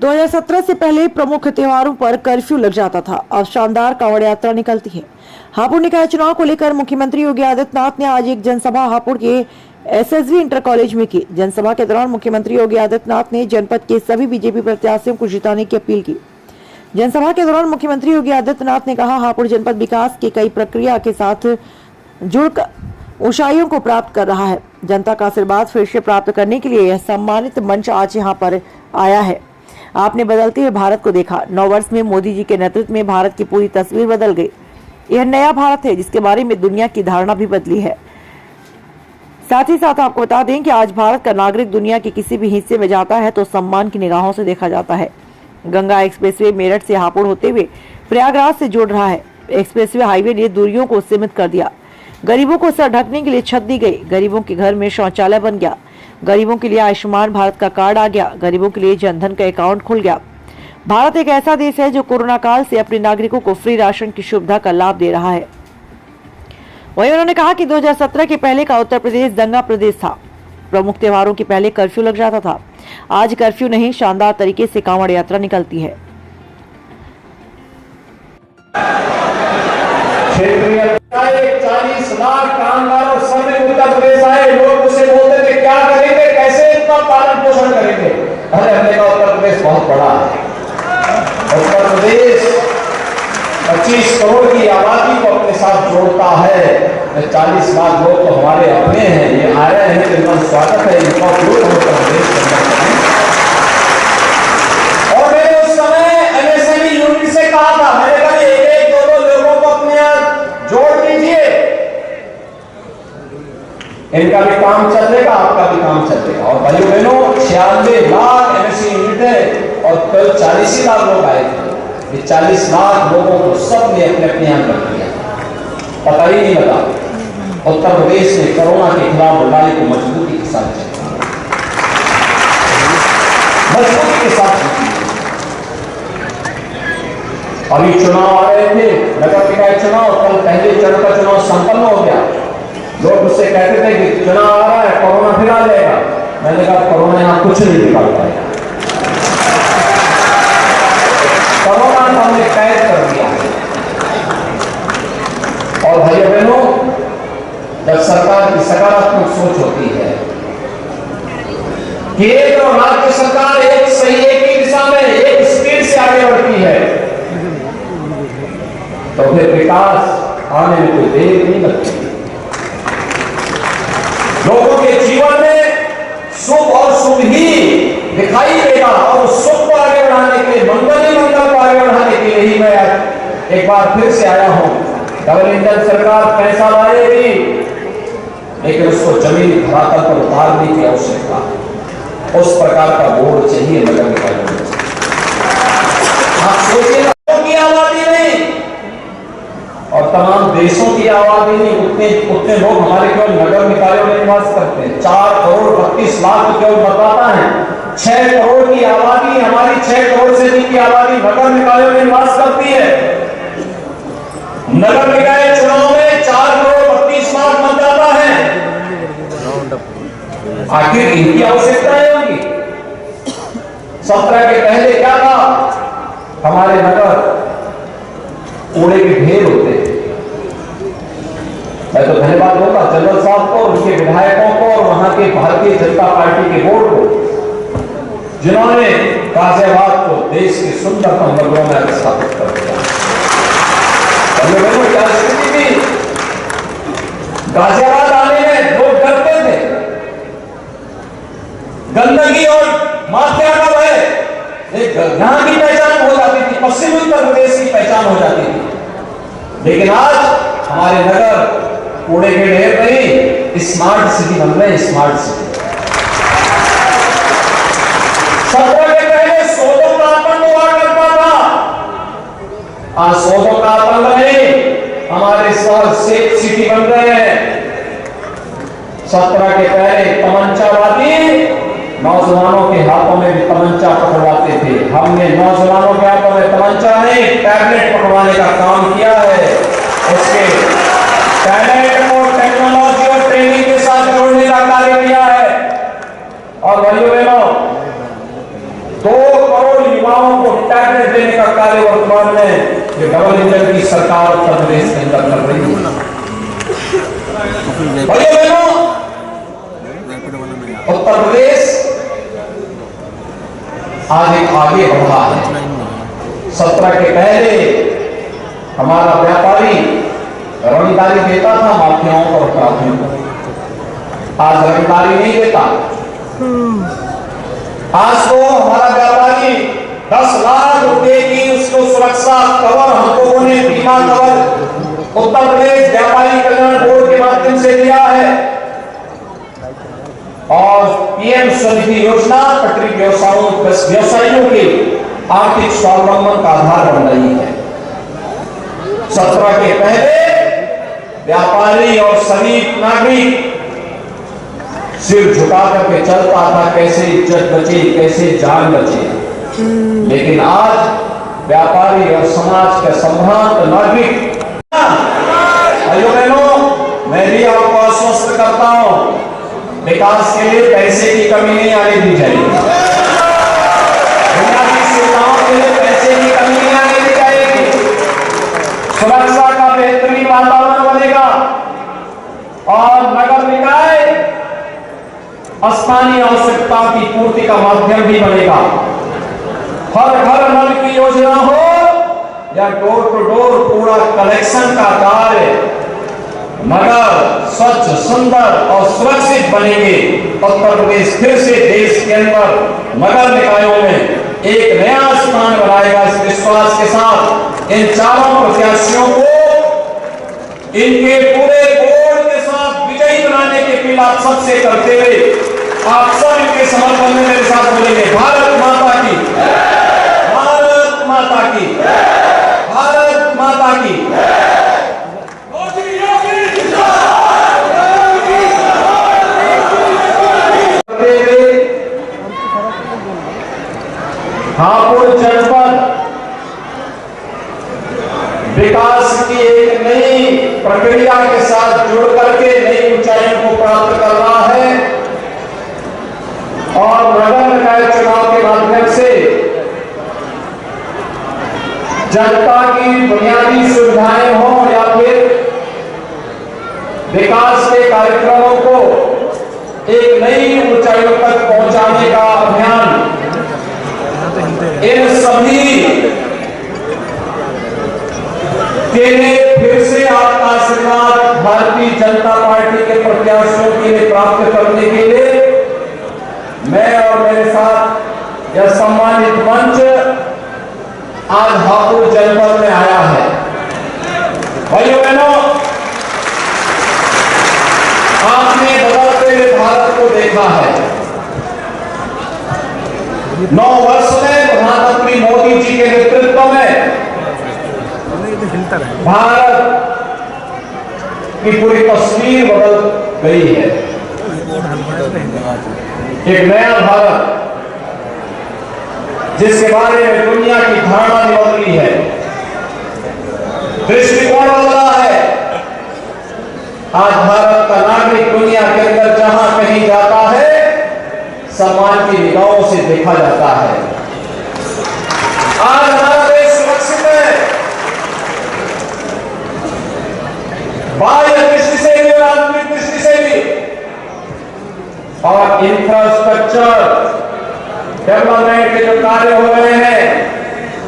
2017 से पहले प्रमुख त्योहारों पर कर्फ्यू लग जाता था। अब शानदार कांवड़ यात्रा निकलती है। हापुड़ निकाय चुनाव को लेकर मुख्यमंत्री योगी आदित्यनाथ ने आज एक जनसभा हापुड़ के एसएसवी इंटर कॉलेज में की। जनसभा के दौरान मुख्यमंत्री योगी आदित्यनाथ ने जनपद के सभी बीजेपी प्रत्याशियों को जिताने की अपील की। जनसभा के दौरान मुख्यमंत्री योगी आदित्यनाथ ने कहा, हापुड़ जनपद विकास की कई प्रक्रिया के साथ जुड़कर ऊंचाइयों को प्राप्त कर रहा है। जनता का आशीर्वाद फिर से प्राप्त करने के लिए यह सम्मानित मंच आज यहाँ पर आया है। आपने बदलते हुए भारत को देखा। 9 वर्ष में मोदी जी के नेतृत्व में भारत की पूरी तस्वीर बदल गई। यह नया भारत है जिसके बारे में दुनिया की धारणा भी बदली है। साथ ही साथ आपको बता दें कि आज भारत का नागरिक दुनिया के किसी भी हिस्से में जाता है तो सम्मान की निगाहों से देखा जाता है। गंगा एक्सप्रेसवे मेरठ से हापुड़ होते हुए प्रयागराज से जोड़ रहा है। एक्सप्रेसवे हाईवे ने दूरियों को सीमित कर दिया। गरीबों को सर ढकने के लिए छत दी गई। गरीबों के घर में शौचालय बन गया। गरीबों के लिए आयुष्मान भारत का कार्ड आ गया। गरीबों के लिए जनधन का अकाउंट खुल गया। भारत एक ऐसा देश है जो कोरोना काल से अपने नागरिकों को फ्री राशन की सुविधा का लाभ दे रहा है। वहीं उन्होंने कहा कि 2017 के पहले का उत्तर प्रदेश दंगा प्रदेश था। प्रमुख त्योहारों के पहले कर्फ्यू लग जाता था। आज कर्फ्यू नहीं, शानदार तरीके से कांवड़ यात्रा निकलती है। क्षेत्रीय 40 लाख कामगारों श्रमिक उत्तर प्रदेश आए। लोग मुझसे बोलते थे क्या करेंगे, कैसे इतना पालन पोषण करेंगे। अरे हमने कहा उत्तर प्रदेश बहुत बड़ा है। उत्तर प्रदेश 25 करोड़ की आबादी को अपने साथ जोड़ता है। 40 लाख लोग तो हमारे अपने हैं। ये आ रहे हैं तो इनका स्वागत है। इनका उपयोग हम उत्तर प्रदेश करना चाहेंगे। और मैंने उस समय एमएसएमई यूनिट से कहा था, मैंने कहा एक दो लोगों को अपने यहाँ जोड़ लीजिए। इनका भी काम चलेगा, आपका भी काम चलेगा। और भाइयों बहनों 96 लाख एमएसएमई यूनिट है और कल 40 ही लाख लोग आए थे। 40 लाख लोगों को सबने अपने अपने यहाँ कर दिया, पता ही नहीं लगा। उत्तर प्रदेश ने कोरोना के खिलाफ लड़ाई को मजबूती के साथ चला, मजबूती के साथ जीती। अभी चुनाव आ रहे थे, नगर निकाय चुनाव, कल पहले चरण का चुनाव संपन्न हो गया। लोग मुझसे कहते थे कि चुनाव आ रहा है, कोरोना फिर आ जाएगा। मैंने कहा कोरोना यहाँ कुछ नहीं निकाल पाएगा। कोरोना हमने कैद कर दिया। और भाइयों बहनों, जब सरकार की सकारात्मक सोच होती है, केंद्र और राज्य सरकार एक ही दिशा में एक स्पीड से आगे बढ़ती है, तो फिर विकास आने में कोई देर नहीं लगती। लोगों के जीवन में सुख और शुभ ही दिखाई देगा। और सुख को आगे बढ़ाने के लिए, मंगल ही मंगल को आगे बढ़ाने के लिए ही मैं एक बार फिर से आया हूं। डबल इंजन सरकार पैसा लाएगी, लेकिन उसको जमीन धरातल पर उतारने की आवश्यकता है। उस प्रकार का बोर्ड चाहिए नगर निकाय में। आप सोचिए, की आबादी नहीं और तमाम देशों की आबादी नहीं, उतने लोग हमारे केवल नगर निकायों में निवास करते हैं। 4 करोड़ 32 लाख केवल मतदाता है। 6 करोड़ की आबादी, हमारी 6 करोड़ से अधिक की आबादी नगर निकायों में निवास करती है। नगर निकाय चुनाव में 4 करोड़ 32 लाख मतदाता है। आखिर इनकी आवश्यकताएं होंगी। 17 के पहले क्या था, हमारे नगर कूड़े के ढेर होते थे। मैं तो धन्यवाद दूंगा जनरल साहब को, उनके विधायकों को और वहां के भारतीय जनता पार्टी के बोर्ड को, जिन्होंने गाजियाबाद को देश के सुंदरतम नगरों में स्थापित कर दिया। क्या स्थिति थी, गाजियाबाद आने में लोग डरते थे। गंदगी और माफिया का भय, यहां की पहचान हो जाती थी, पश्चिमी उत्तर प्रदेश की पहचान हो जाती थी। लेकिन आज हमारे नगर कूड़े के ढेर नहीं, स्मार्ट सिटी बन रहे हैं। स्मार्ट सिटी 17 के पहले सौदों का आतंक हुआ करता था, आज सौदों का आतंक नहीं, हमारे शहर सेफ सिटी बन रहे हैं। 17 के पहले तमंचावादी नौजवानों के हाथों में भी तमंचा पकड़वाते थे। हमने नौजवानों के हाथों में तमंचा नहीं, टैबलेट पकड़वाने का काम किया है। उसके टैलेंट को टेक्नोलॉजी और ट्रेनिंग के साथ जोड़ने का कार्य किया है। और भाइयों बहनों, 2 करोड़ हमने ये डबल इंजन की सरकार उत्तर प्रदेश के अंदर कर रही है। भाइयों बहनों, उत्तर प्रदेश आज एक आगे बढ़ा है। 17 के पहले हमारा व्यापारी रंगदारी देता था माफियाओं और अपराधियों को, आज रंगदारी नहीं देता। आज तो हमारा व्यापारी 10 लाख रुपए की उसको सुरक्षा कवर हम लोगों ने बीमा कवर उत्तर प्रदेश व्यापारी कल्याण बोर्ड के माध्यम से दिया है और पीएम स्वनिधि योजना पटरी व्यवसायियों के आर्थिक स्वावलंबन का आधार बन रही है। 17 के पहले व्यापारी और सभी नागरिक सिर झुका करके चलता था, कैसे इज्जत बचे, कैसे जान बचे। लेकिन आज व्यापारी और समाज के संभ्रांत नागरिक, भाइयों बहनों, मैं भी आपको आश्वस्त करता हूं, विकास के लिए पैसे की कमी नहीं आने दी जाएगी। बुनियादी सुविधाओं के लिए पैसे की कमी नहीं आने दी जाएगी। सुरक्षा का बेहतरीन वातावरण बनेगा और नगर निकाय स्थानीय आवश्यकताओं की पूर्ति का माध्यम भी बनेगा। हर घर नल की योजना हो या डोर टू डोर कूड़ा कलेक्शन का कार्य, नगर स्वच्छ, सुंदर और सुरक्षित बनेंगे। उत्तर प्रदेश फिर से देश के अंदर नगर निकायों में एक नया स्थान बनाएगा। इस विश्वास के साथ इन चारों प्रत्याशियों को इनके पूरे बोर्ड के साथ विजयी बनाने की अपील आप सबसे करते हुए आप सब इनके समर्थन में मेरे साथ बोलेंगे, भारत माता की, भारत माता की, भारत माता की। हापुड़ जनपद विकास की एक नई प्रक्रिया के साथ जुड़ करके नई ऊंचाइयों को प्राप्त कर रहा है और नगर निकाय चुनाव के माध्यम से जनता की बुनियादी सुविधाएं हो या फिर विकास के कार्यक्रमों को एक नई ऊंचाइयों तक पहुंचाने का अभियान इन सभी के लिए फिर से आपका आशीर्वाद भारतीय जनता पार्टी के प्रत्याशियों के लिए प्राप्त करने के लिए मैं और मेरे साथ यह सम्मानित मंच आज हापुड़ जनपद में आया है। भाइयों बहनों, आपने बदलते हुए भारत को देखा है। 9 वर्ष में प्रधानमंत्री मोदी जी के नेतृत्व में भारत की पूरी तस्वीर बदल गई है। एक नया भारत जिसके बारे में दुनिया की धारणा बदली है, दृष्टिकोण बदला है। आज भारत का नागरिक दुनिया के अंदर जहां कहीं जाता है सम्मान की निगाहों से देखा जाता है। आज हमारा देश सुरक्षित है, बाह्य दृष्टि से भी और आंतरिक दृष्टि से भी। और इंफ्रास्ट्रक्चर डेवलपमेंट के जो कार्य हो रहे हैं,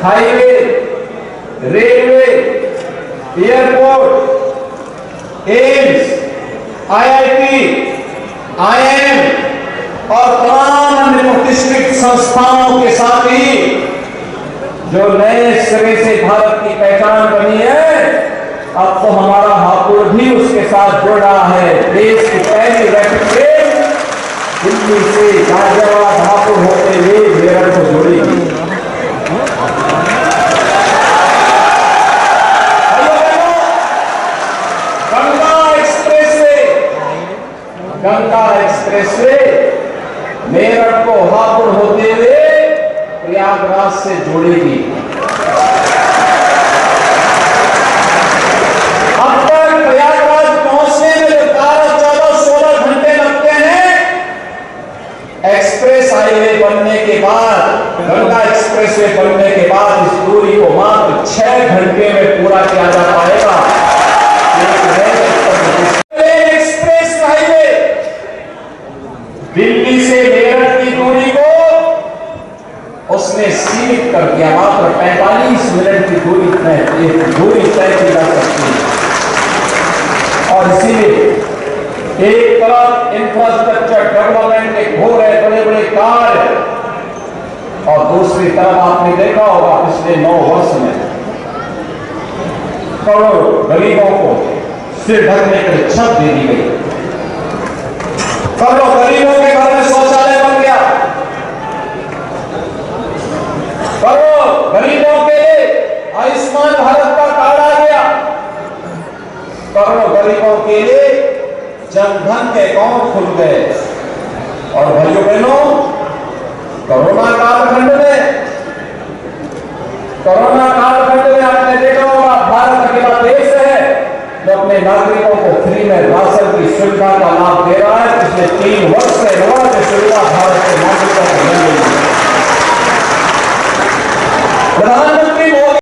highway, railway, airport, AIIMS, IIT, IIM और तमाम अन्य प्रतिष्ठित संस्थाओं के साथ ही जो नए सिरे से भारत की पहचान बनी है, अब तो हमारा हापुड़ भी उसके साथ जुड़ रहा है। देश की पहली रैपिड ट्रेन दिल्ली से गाजियाबाद हापुड़ होते हुए मेरठ को जोड़ेगी। गंगा एक्सप्रेसवे मेरठ को हापुड़ होते हुए प्रयागराज से जोड़ेगी। अब तक प्रयागराज पहुंचने में जो 12, 14, 16 घंटे लगते हैं, एक्सप्रेस हाईवे बनने के बाद, गंगा एक्सप्रेसवे बनने के बाद इस दूरी को मात्र 6 घंटे में पूरा किया जा पाएगा। एक्सप्रेस हाईवे दिल्ली से मेरठ की दूरी को उसने सीमित कर दिया, मात्र 45 मिनट की दूरी तय की जा सकती है। और इसीलिए एक तरफ इंफ्रास्ट्रक्चर डेवलपमेंट के हो रहे बड़े बड़े कार्य, और दूसरी तरफ आपने देखा होगा पिछले 9 वर्ष में करोड़ों गरीबों को सिर ढकने के लिए छत दे दी गई, करोड़ों गरीबों के घर में शौचालय बन गया, करोड़ों गरीबों के लिए आयुष्मान भारत का कार्ड आ गया, करोड़ों गरीबों के लिए जनधन के अकाउंट खुल गए। और भाइयों बहनों, कोरोना कालखंड में आपने देखा होगा भारत अकेला देश है जो अपने नागरिकों को फ्री में राशन की सुविधा का लाभ दे रहा है। पिछले 3 वर्ष से की सुविधा भारत के नागरिकों को मिल रही है।